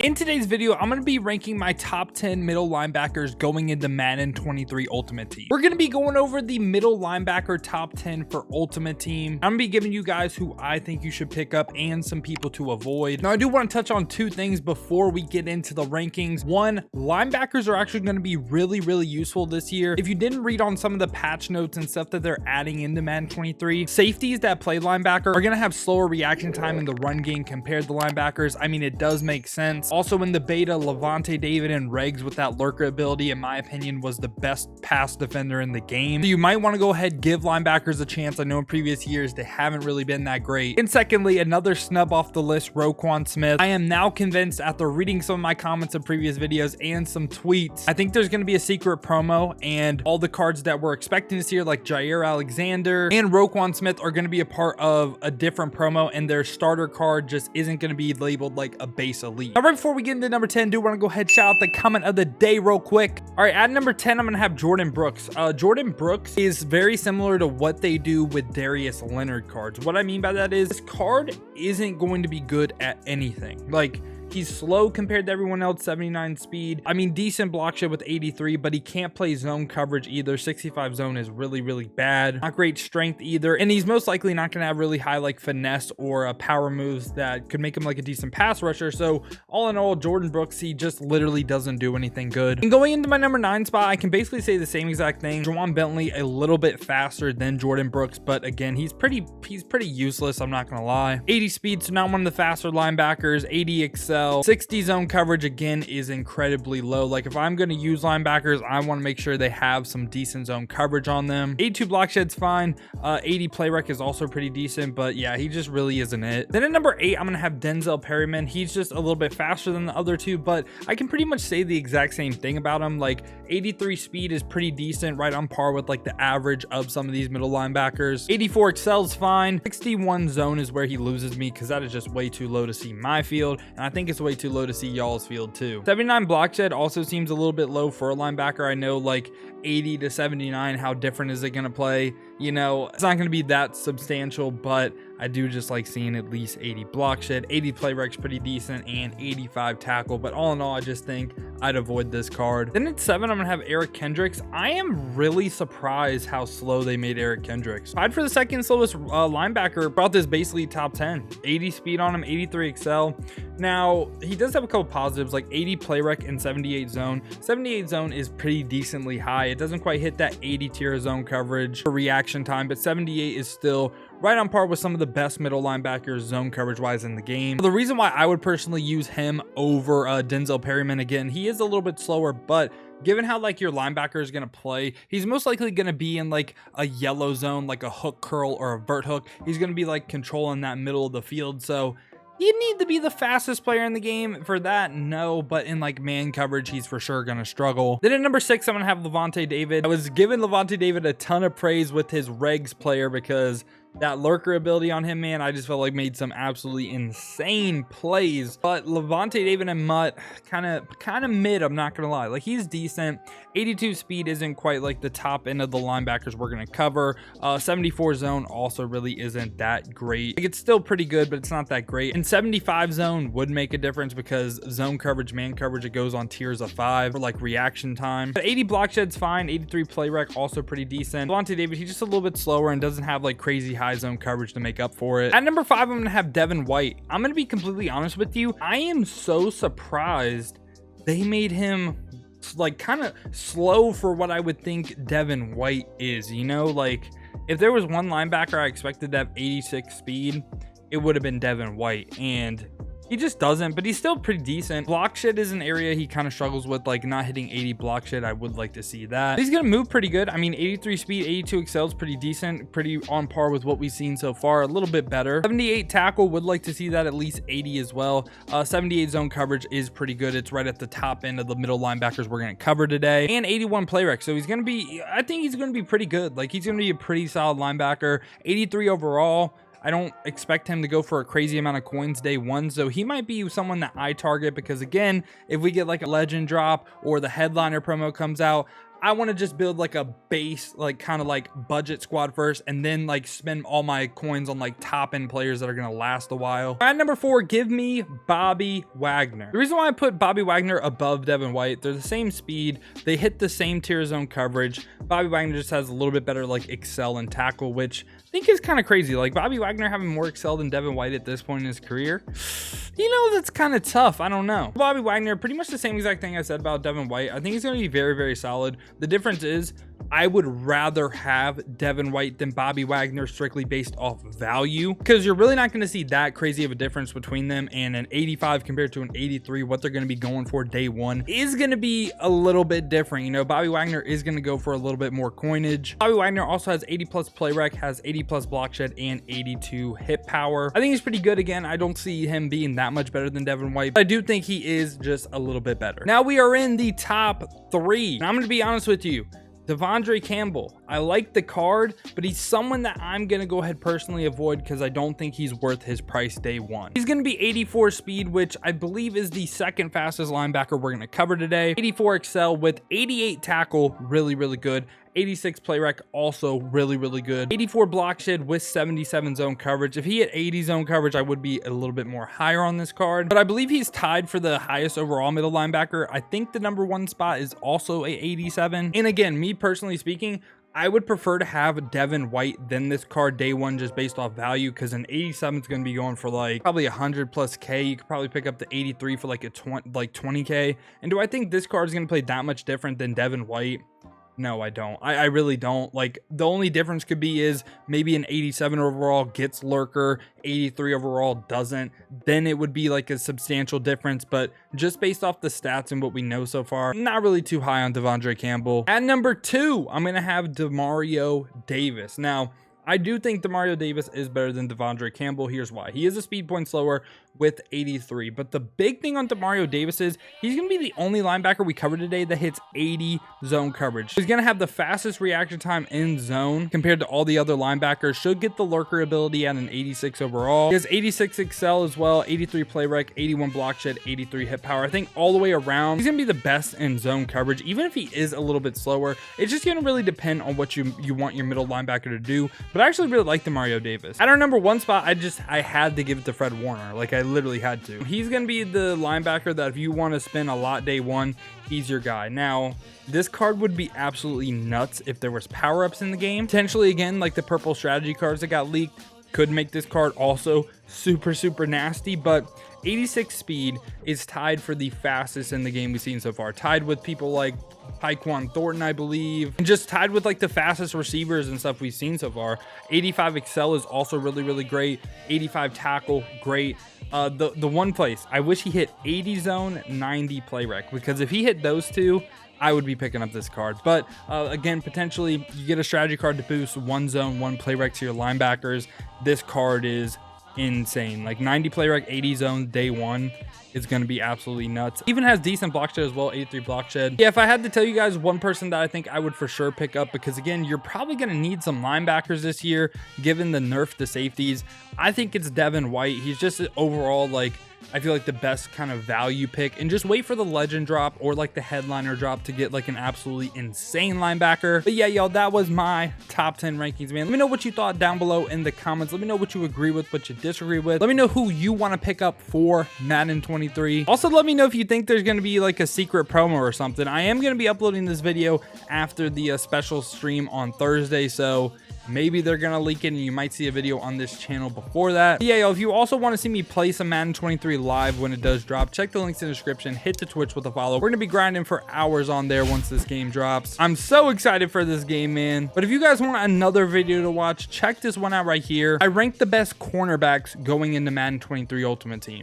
In today's video, I'm going to be ranking my top 10 middle linebackers going into Madden 23 Ultimate Team. We're going to be going over the middle linebacker top 10 for Ultimate Team. I'm going to be giving you guys who I think you should pick up and some people to avoid. Now, I do want to touch on two things before we get into the rankings. One, linebackers are actually going to be really useful this year. If you didn't read on some of the patch notes and stuff that they're adding into Madden 23, safeties that play linebacker are going to have slower reaction time in the run game compared to linebackers. I mean, it does make sense. Also in the beta, Lavonte David and Regs with that lurker ability, in my opinion, was the best pass defender in the game. So you might want to go ahead, give linebackers a chance. I know in previous years they haven't really been that great. And secondly, another snub off the list, Roquan Smith. I am now convinced after reading some of my comments in previous videos and some tweets, I think there's going to be a secret promo, and all the cards that we're expecting to see, like Jair Alexander and Roquan Smith, are going to be a part of a different promo, and their starter card just isn't going to be labeled like a base elite. Now, right before we get into number 10, do want to go ahead, shout out the comment of the day real quick. All right, at number 10, I'm going to have Jordyn Brooks. Jordyn Brooks is very similar to what they do with Darius Leonard cards. What I mean by that is this card isn't going to be good at anything. Like, he's slow compared to everyone else, 79 speed. I mean, decent block shed with 83, but he can't play zone coverage either. 65 zone is really bad. Not great strength either. And he's most likely not going to have really high like finesse or power moves that could make him like a decent pass rusher. So all in all, Jordyn Brooks, he just literally doesn't do anything good. And going into my number 9 spot, I can basically say the same exact thing. Jawhaun Bentley, a little bit faster than Jordyn Brooks, but again, he's pretty useless, I'm not going to lie. 80 speed, so not one of the faster linebackers. 80 excel. 60 zone coverage again is incredibly low. Like, if I'm going to use linebackers, I want to make sure they have some decent zone coverage on them. 82 block shed's fine. 80 play rec is also pretty decent, but yeah, he just really isn't it. Then at number 8, I'm going to have denzel perryman. He's just a little bit faster than the other two, but I can pretty much say the exact same thing about him. Like, 83 speed is pretty decent, right on par with like the average of some of these middle linebackers. 84 excel's fine. 61 zone is where he loses me, because that is just way too low to see my field, and I think it's way too low to see y'all's field too. 79 block shed also seems a little bit low for a linebacker. I know, like 80 to 79, how different is it going to play? You know, it's not going to be that substantial, but I do just like seeing at least 80 block shed. 80 play rec's pretty decent, and 85 tackle, but all in all, I just think I'd avoid this card. Then at 7, I'm gonna have Eric Kendricks. I am really surprised how slow they made Eric Kendricks. Tied for the second slowest linebacker, brought this basically top 10. 80 speed on him, 83 excel. Now, he does have a couple positives, like 80 play rec and 78 zone. 78 zone is pretty decently high. It doesn't quite hit that 80 tier zone coverage for reaction time, but 78 is still right on par with some of the best middle linebackers zone coverage wise in the game. The reason why I would personally use him over denzel perryman, again, he is a little bit slower, but given how like your linebacker is going to play, he's most likely going to be in like a yellow zone, like a hook curl or a vert hook. He's going to be like controlling that middle of the field. So you need to be the fastest player in the game for that? No, but in like man coverage, he's for sure going to struggle. Then at number 6, I'm going to have Lavonte David. I was giving Lavonte David a ton of praise with his regs player, because that lurker ability on him, man, I just felt like made some absolutely insane plays. But Lavonte David and Mutt, kind of mid, I'm not gonna lie. Like, he's decent. 82 speed isn't quite like the top end of the linebackers we're gonna cover. 74 zone also really isn't that great. Like, it's still pretty good, but it's not that great. And 75 zone would make a difference, because zone coverage, man coverage, it goes on tiers of 5 for like reaction time. But 80 block shed's fine. 83 play rec also pretty decent. Lavonte David, he's just a little bit slower and doesn't have like crazy high zone coverage to make up for it. At number 5, I'm gonna have Devin White. I'm gonna be completely honest with you, I am so surprised they made him like kind of slow for what I would think Devin White is. You know, like if there was one linebacker I expected to have 86 speed, it would have been Devin White, and he just doesn't, but he's still pretty decent. Block shed is an area he kind of struggles with, like not hitting 80 block shed. I would like to see that. He's gonna move pretty good. I mean, 83 speed, 82 excel is pretty decent, pretty on par with what we've seen so far, a little bit better. 78 tackle, would like to see that at least 80 as well. 78 zone coverage is pretty good. It's right at the top end of the middle linebackers we're gonna cover today. And 81 play rec, so he's gonna be, I think he's gonna be pretty good. Like, he's gonna be a pretty solid linebacker. 83 overall. I don't expect him to go for a crazy amount of coins day one, so he might be someone that I target, because again, if we get like a legend drop or the headliner promo comes out, I want to just build like a base, like kind of like budget squad first, and then like spend all my coins on like top end players that are going to last a while. At number 4, give me Bobby Wagner. The reason why I put Bobby Wagner above Devin White, they're the same speed. They hit the same tier zone coverage. Bobby Wagner just has a little bit better like excel and tackle, which I think is kind of crazy. Like Bobby Wagner having more excel than Devin White at this point in his career. You know, that's kind of tough. I don't know. Bobby Wagner, pretty much the same exact thing I said about Devin White. I think he's going to be very, very solid. The difference is I would rather have Devin White than Bobby Wagner strictly based off value, because you're really not going to see that crazy of a difference between them, and an 85 compared to an 83, what they're going to be going for day one is going to be a little bit different. You know, Bobby Wagner is going to go for a little bit more coinage. Bobby Wagner also has 80 plus play rec, has 80 plus block shed, and 82 hit power. I think he's pretty good. Again, I don't see him being that much better than Devin White, but I do think he is just a little bit better. Now we are in the top 3, and I'm going to be honest with you. Devondre Campbell, I like the card, but he's someone that I'm going to go ahead personally avoid because I don't think he's worth his price day one. He's going to be 84 speed, which I believe is the second fastest linebacker we're going to cover today. 84 excel with 88 tackle, really, really good. 86 play rec, also really, really good. 84 block shed with 77 zone coverage. If he had 80 zone coverage, I would be a little bit more higher on this card, but I believe he's tied for the highest overall middle linebacker. I think the number 1 spot is also a 87. And again, me personally speaking, I would prefer to have Devin White than this card day one, just based off value, because an 87 is going to be going for like probably 100 plus K. You could probably pick up the 83 for like a 20K. And do I think this card is going to play that much different than Devin White? No, I don't. I really don't. Like, the only difference could be is maybe an 87 overall gets lurker, 83 overall doesn't. Then it would be like a substantial difference. But just based off the stats and what we know so far, not really too high on Devondre Campbell. At number 2, I'm going to have Demario Davis. Now, I do think Demario Davis is better than Devondre Campbell. Here's why. He is a speed point slower with 83. But the big thing on Demario Davis is he's going to be the only linebacker we covered today that hits 80 zone coverage. He's going to have the fastest reaction time in zone compared to all the other linebackers. Should get the lurker ability at an 86 overall. He has 86 excel as well, 83 play rec, 81 block shed, 83 hit power. I think all the way around, he's going to be the best in zone coverage. Even if he is a little bit slower, it's just going to really depend on what you want your middle linebacker to do. But I actually really like Demario Davis. At our number 1 spot, I had to give it to Fred Warner. Like, I literally had to. He's going to be the linebacker that if you want to spend a lot day one, he's your guy. Now, this card would be absolutely nuts if there was power-ups in the game. Potentially, again, like the purple strategy cards that got leaked could make this card also super, super nasty, but 86 speed is tied for the fastest in the game we've seen so far. Tied with people like Tyquan Thornton, I believe, and just tied with like the fastest receivers and stuff we've seen so far. 85 excel is also really, really great. 85 tackle, great. The one place I wish he hit 80 zone, 90 play rec, because if he hit those two, I would be picking up this card. But again, potentially you get a strategy card to boost 1 zone, 1 play rec to your linebackers. This card is insane. Like 90 play rec, 80 zone day one is going to be absolutely nuts. Even has decent block shed as well, 83 block shed. Yeah, if I had to tell you guys one person that I think I would for sure pick up, because again, you're probably going to need some linebackers this year given the nerf to safeties, I think it's Devin White. He's just overall, like, I feel like the best kind of value pick, and just wait for the legend drop or like the headliner drop to get like an absolutely insane linebacker. But yeah, y'all, that was my top 10 rankings, man. Let me know what you thought down below in the comments. Let me know what you agree with, what you disagree with. Let me know who you want to pick up for Madden 23. Also, let me know if you think there's going to be like a secret promo or something. I am going to be uploading this video after the special stream on Thursday, so maybe they're going to leak it and you might see a video on this channel before that. But yeah, yo, if you also want to see me play some Madden 23 live when it does drop, check the links in the description. Hit the Twitch with a follow. We're going to be grinding for hours on there once this game drops. I'm so excited for this game, man. But if you guys want another video to watch, check this one out right here. I ranked the best cornerbacks going into Madden 23 Ultimate Team.